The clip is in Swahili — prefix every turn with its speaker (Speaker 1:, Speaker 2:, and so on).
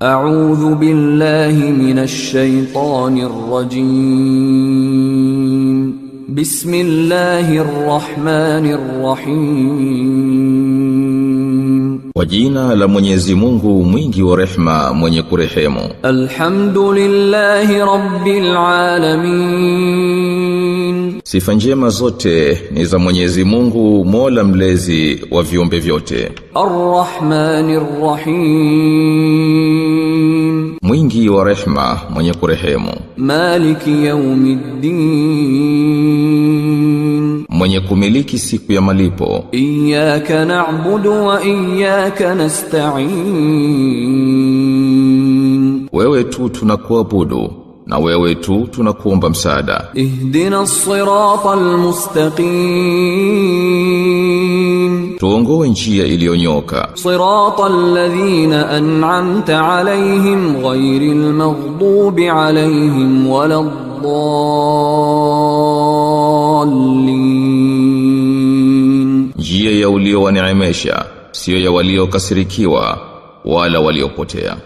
Speaker 1: أعوذ بالله من الشيطان الرجيم بسم الله الرحمن الرحيم
Speaker 2: Kwa jina la Mwenyezi Mungu mwingi wa rehema mwenye kurehemu.
Speaker 1: Alhamdulillahi Rabbil Alamin.
Speaker 2: Sifa njema zote ni za Mwenyezi Mungu Mola mlezi wa viumbe vyote.
Speaker 1: Ar-Rahmanir Rahim.
Speaker 2: Mwingi wa rehema mwenye kurehemu.
Speaker 1: Maliki yawmiddin.
Speaker 2: Mwenye kumiliki siku ya malipo.
Speaker 1: Iyyaka na'budu wa iyyaka nasta'in.
Speaker 2: Wewe tu tunakuabudu na wewe tu tunakuomba msaada.
Speaker 1: Ihdinas siratal mustaqim.
Speaker 2: Tuongoe njia iliyonyoka.
Speaker 1: Siratal ladhina an'amta alayhim ghayril maghdubi alayhim waladdallin.
Speaker 2: Njia ya uliowaneemesha, sio ya waliokasirikiwa wala waliopotea.